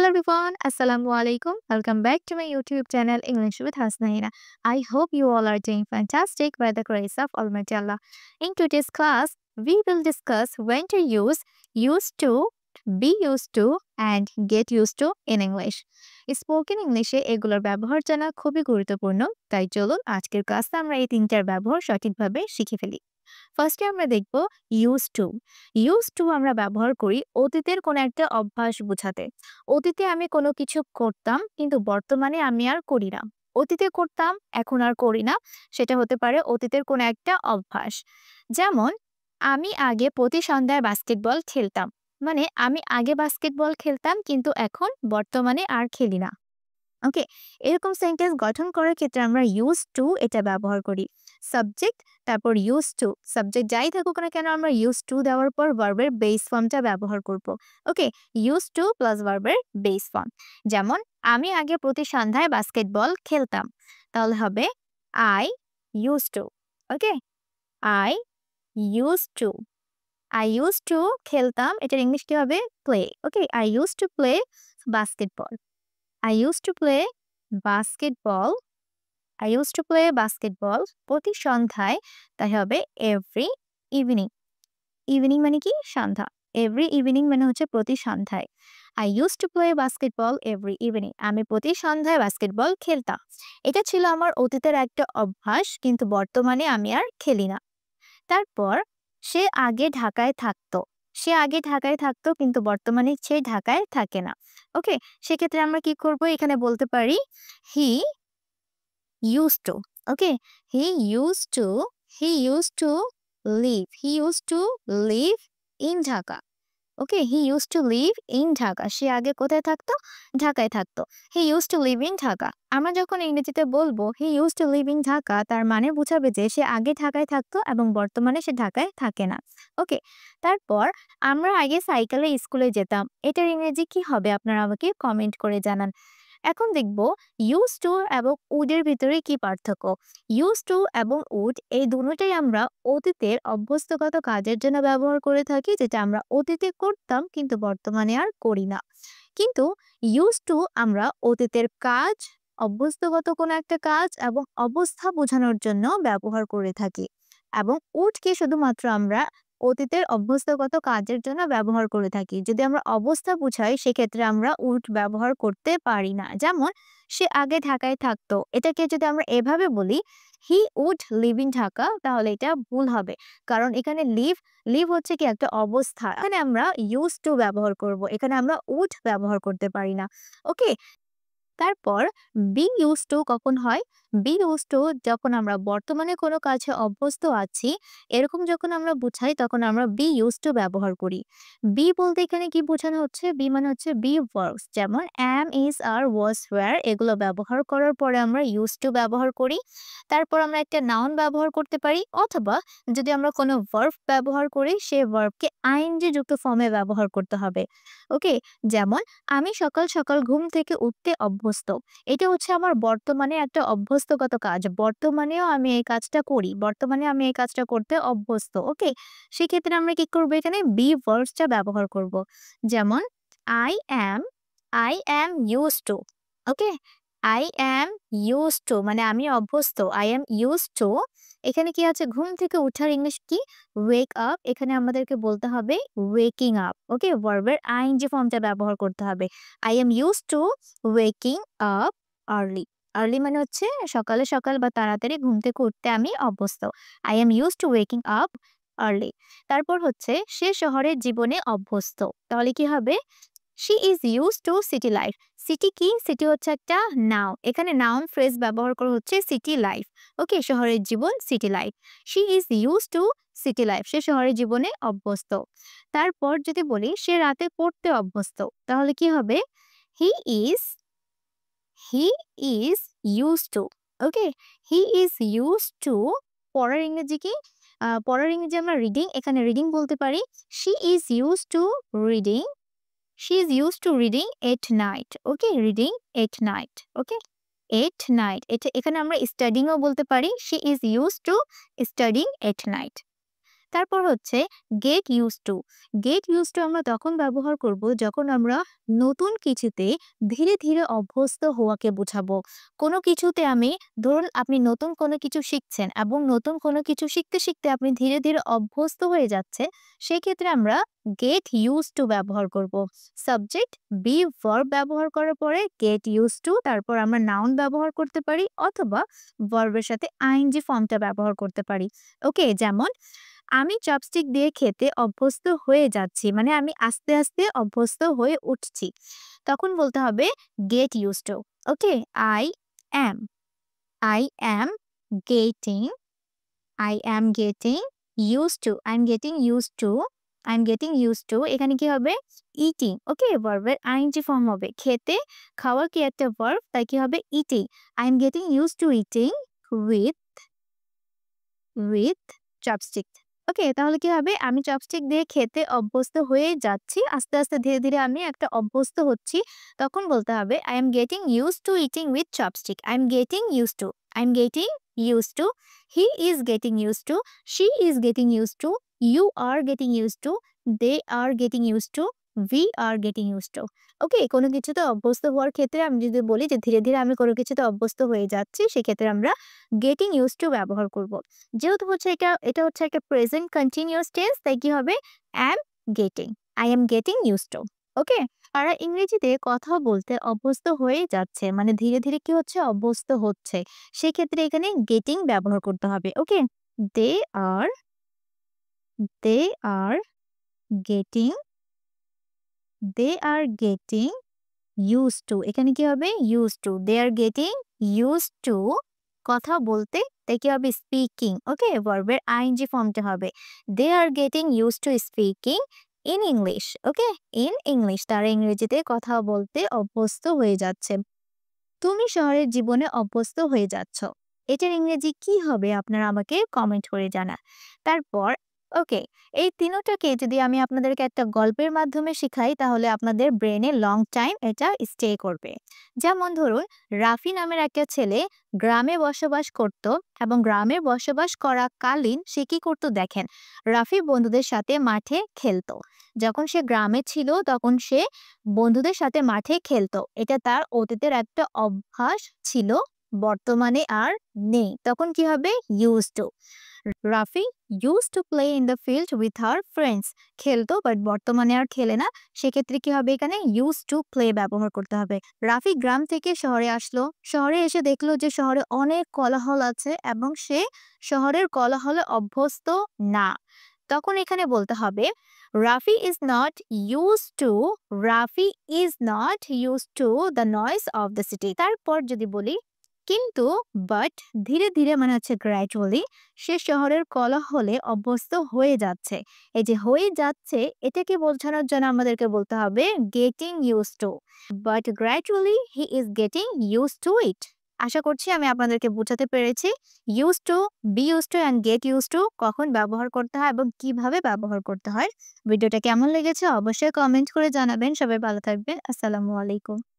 Hello everyone, Assalamualaikum. Welcome back to my YouTube channel English with Hasnaina. I hope you all are doing fantastic by the grace of Almighty Allah. In today's class, we will discuss when to use used to, be used to and get used to in English. Spoken ইংলিশে এগুলোর ব্যবহার জানা খুবই গুরুত্বপূর্ণ, তাই চলুন আজকের ক্লাসে আমরা এই তিনটার ব্যবহার সঠিকভাবে শিখে ফেলি। ফার্স্টে আমরা দেখব ইউজ টু। ইউজ টু আমরা ব্যবহার করি অতীতের কোনো একটা অভ্যাস বোঝাতে। অতীতে আমি কোনো কিছু করতাম কিন্তু বর্তমানে আমি আর করি না। অতীতে করতাম এখন আর করি না, সেটা হতে পারে অতীতের কোনো একটা অভ্যাস। যেমন আমি আগে প্রতি সন্ধ্যায় বাস্কেটবল খেলতাম, মানে আমি আগে বাস্কেটবল খেলতাম কিন্তু এখন বর্তমানে আর খেলি না। ওকে, এরকম সেন্টেন্স গঠন করার ক্ষেত্রে আমরা ইউজ টু এটা ব্যবহার করি। সাবজেক্ট, তারপর ইউজ টু, সাবজেক্ট যাই থাকুক না কেন আমরা ইউজ টু দেওয়ার পর ভার্বের বেস ফর্মটা ব্যবহার করব। ওকে, ইউজ টু প্লাস ভার্বের বেস ফর্ম। যেমন আমি আগে প্রতি সন্ধ্যায় বাস্কেটবল খেলতাম, তাহলে হবে I use to. Okay, I use to. I use to খেলতাম, এটার ইংলিশ কি হবে? Play. Okay, I use to play basketball. I used to play basketball. I used to play basketball প্রতি সন্ধ্যায়, তাই হবে every evening. ইভিনিং মানে কি? সন্ধ্যা। এভরি ইভিনিং মানে হচ্ছে প্রতি সন্ধ্যায়। I used to play basketball every evening. আমি প্রতি সন্ধ্যায় বাস্কেটবল খেলতাম। এটা ছিল আমার অতীতের একটা অভ্যাস, কিন্তু বর্তমানে আমি আর খেলি না। তারপর সে আগে ঢাকায় থাকতো। সে আগে ঢাকায় থাকতো কিন্তু বর্তমানে সে ঢাকায় থাকে না। ওকে, সেক্ষেত্রে আমরা কি করব? এখানে বলতে পারি he used to. Okay, he used to, he used to live, he used to live in Dhaka. Okay, he used to live in Dhaka. সে আগে কোথায় থাকতো? ঢাকায় থাকতো। He used to live in Dhaka. আমরা যখন ইংরেজিতে বলবো he used to live in Dhaka, তার মানে বোঝাবে যে সে আগে ঢাকায় থাকতো এবং বর্তমানে সে ঢাকায় থাকে না। ওকে, তারপর আমরা আগে সাইকেলে স্কুলে যেতাম, এটার ইংরেজি কি হবে? আপনারা আমাকে কমেন্ট করে জানান। এখন দেখব ইউজ টু এবং উডের ভিতরে কি পার্থক্য। ইউজ টু এবং উড এই দুটোটাই আমরা অতীতের অভ্যস্তগত কাজের জন্য ব্যবহার করে থাকি, যেটা আমরা অতীতে করতাম কিন্তু বর্তমানে আর করি না। কিন্তু ইউজ টু আমরা অতীতের কাজ, অভ্যস্তগত কোনো একটা কাজ এবং অবস্থা বোঝানোর জন্য ব্যবহার করে থাকি, এবং উডকে শুধুমাত্র আমরা অতীতের অভ্যস্তগত কাজের জন্য ব্যবহার করে থাকি। যদি আমরা অবস্থা বুঝাই সেক্ষেত্রে আমরা উড ব্যবহার করতে পারি না। যেমন সে আগে ঢাকায় থাকতো, এটাকে যদি আমরা এভাবে বলি he would live in Dhaka, তাহলে এটা ভুল হবে। কারণ এখানে লিভ, লিভ হচ্ছে কি একটা অবস্থা, এখানে আমরা ইউজ টু ব্যবহার করব, এখানে আমরা উড ব্যবহার করতে পারি না। ওকে, তারপর বি ইউজ টু কখন হয়? বি ইউজ টু যখন আমরা বর্তমানে কোনো কাজে অভ্যস্ত আছি, এরকম যখন আমরা বুঝাই তখন আমরা বি ইউজ টু ব্যবহার করি। বি বলতে এখানে কি বোঝানো হচ্ছে? বি মানে হচ্ছে বি ভার্বস, যেমন অ্যাম, ইজ, আর, ওয়াজ, ওয়্যার এগুলো ব্যবহার করার পরে আমরা ইউজ টু ব্যবহার করি। তারপর আমরা একটা নাউন ব্যবহার করতে পারি, অথবা যদি আমরা কোনো ভার্ব ব্যবহার করি সে ভার্বকে আইএনজি যুক্ত ফর্মে ব্যবহার করতে হবে। ওকে, যেমন আমি সকাল সকাল ঘুম থেকে উঠতে অভ্যস্ত। এটা হচ্ছে আমার বর্তমানে একটা অভ্যস্তগত কাজ। বর্তমানেও আমি এই কাজটা করি। বর্তমানে আমি এই কাজটা করতে অভ্যস্ত। ওকে, সেক্ষেত্রে আমরা কি করব? এখানে বি ভার্বসটা ব্যবহার করব। যেমন I am, I am use to. Okay, I am use to মানে আমি অভ্যস্ত। আই অ্যাম ইউজ টু, এখানে কি আছে? ঘুম থেকে উঠার ইংলিশ কি? Wake up. এখানে আমাদেরকে বলতে হবে ওয়েকিং আপ। ওকে, ভার্বের আইএনজি ফর্মটা ব্যবহার করতে হবে। I am use to waking up early. Early মানে হচ্ছে সকালে সকাল বা তাড়াতাড়ি ঘুম থেকে উঠতে আমি অভ্যস্ত। I am use to waking up early. তারপর হচ্ছে সে শহরের জীবনে অভ্যস্ত, তাহলে কি হবে? She is used to city life. City কি? সিটি হচ্ছে একটা নাউন, এখানে নাউন ফ্রেজ ব্যবহার করা হচ্ছে সিটি লাইফ। ওকে, শহরের জীবন city life. She is used to city life, সে শহরের জীবনে অভ্যস্ত। তারপর যদি বলি সে রাতে পড়তে অভ্যস্ত, তাহলে কি হবে? He is, he is used to. Okay, he is used two পড়ার ইংরেজি কি? পড়ার ইংরেজি আমরা রিডিং, এখানে রিডিং বলতে পারি। She is used to reading, she is used to reading at night. Okay, reading at night. Okay, at night এটা এখানে আমরা studying ও বলতে পারি। she is used to studying at night. তারপর হচ্ছে get used to. Get used to আমরা তখন ব্যবহার করব যখন আমরা নতুন কিছুতে ধীরে ধীরে অভ্যস্ত হওয়াকে বোঝাবো। কোনো কিছুতে ধরুন আপনি নতুন কোনো কিছু শিখছেন এবং নতুন কোনো কিছু শিখতে শিখতে আপনি ধীরে ধীরে অভ্যস্ত হয়ে যাচ্ছে, সেক্ষেত্রে আমরা গেট ইউজড টু ব্যবহার করব। সাবজেক্ট বি ভার্ব ব্যবহার করার পরে গেট ইউজড টু, তারপর আমরা নাউন ব্যবহার করতে পারি অথবা ভার্বের সাথে আইএনজি ফর্মটা ব্যবহার করতে পারি। ওকে, যেমন আমি চপস্টিক দিয়ে খেতে অভ্যস্ত হয়ে যাচ্ছি, মানে আমি আস্তে আস্তে অভ্যস্ত হয়ে উঠছি। তখন বলতে হবে get used to. Okay, I am I am getting I am getting used to. I'm getting used to. I'm getting used to. এখানে কি হবে? Eating. ওকে, ভার্বের আইএনজি ফর্ম হবে। খেতে, খাওয়া কি একটা ভার্ব, তাই কি হবে? Eating. I'm getting used to eating with chopstick. Okay, তাহলে কি হবে? আমি চপস্টিক দিয়ে খেতে অভ্যস্ত হয়ে যাচ্ছি। আস্তে আস্তে ধীরে ধীরে আমি একটা অভ্যস্ত হচ্ছি। তখন বলতে হবে I am getting used to eating with chopstick. I am getting used to. I am getting used to. He is getting used to. She is getting used to. You are getting used to. They are getting used to. We are getting used to. ওকে, কোনো কিছুতে অভ্যস্ত হওয়ার ক্ষেত্রে আমি যদি বলি যে ধীরে ধীরে আমি কোনো কিছুতে অভ্যস্ত হয়ে যাচ্ছি, সেক্ষেত্রে আমরা গেটিং ইউজড টু ব্যবহার করব। যেহেতু হচ্ছে এটা হচ্ছে একটা প্রেজেন্ট কন্টিনিউয়াস টেন্স, তাই কি হবে? Am getting. I am getting used to. Okay, আর ইংরেজিতে কথা বলতে অভ্যস্ত হয়ে যাচ্ছে, মানে ধীরে ধীরে কি হচ্ছে? অভ্যস্ত হচ্ছে। সেক্ষেত্রে এখানে গেটিং ব্যবহার করতে হবে। Okay, they are they are getting they are getting used to। এখানে কি হবে? used to। they are getting used to কথা বলতে, তাই কি হবে? স্পিকিং। ওকে, ভার্বের আইএনজি ফর্মটা হবে they are getting used to speaking in English। Okay, in English তারা ইংরেজিতে কথা বলতে অভ্যস্ত হয়ে যাচ্ছে। তুমি শহরের জীবনে অভ্যস্ত হয়ে যাচ্ছ, এটার ইংরেজি কি হবে? আপনারা আমাকে কমেন্ট করে জানান। তারপর ওকে, এই তিনটাকে যদি আমি আপনাদেরকে একটা গল্পের মাধ্যমে শিখাই, তাহলে আপনাদের ব্রেনে লং টাইম এটা স্টে করবে। যেমন ধরুন, রাফি নামের একটা ছেলে গ্রামে বসবাস করত এবং গ্রামে বসবাস করাকালীন সে কি করতো দেখেন, রাফি বন্ধুদের সাথে মাঠে খেলতো। যখন সে গ্রামে ছিল তখন সে বন্ধুদের সাথে মাঠে খেলতো, এটা তার অতীতের একটা অভ্যাস ছিল, বর্তমানে আর নেই। তখন কি হবে? Use to. Rafi use to play in the filled with her friends. খেলতো বাট বর্তমানে আর খেলে না, সেক্ষেত্রে কি হবে? এখানে ইউজ টু প্লে ব্যবহার করতে হবে। রাফি গ্রাম থেকে শহরে আসলো, শহরে এসে দেখলো যে শহরে অনেক কোলাহল আছে এবং সে শহরের কোলাহলে অভ্যস্ত না। তখন এখানে বলতে হবে Rafi is not use to Rafi is not use to the noise of the city. তারপর যদি বলি কিন্তু বাট ধীরে ধীরে, মানে হচ্ছে গ্র্যাজুয়ালি, সে শহরের কোলাহলে অভ্যস্ত হয়ে যাচ্ছে। এই যে হয়ে যাচ্ছে, এটাকে বোঝানোর জন্য আমাদেরকে বলতে হবে getting use to. But gradually he is getting use to it. আশা করছি আমি আপনাদেরকে বোঝাতে পেরেছি use to, be use to and get use to কখন ব্যবহার করতে হয় এবং কিভাবে ব্যবহার করতে হয়। ভিডিওটা কেমন লেগেছে অবশ্যই কমেন্ট করে জানাবেন। সবাই ভালো থাকবেন। আসসালামু আলাইকুম।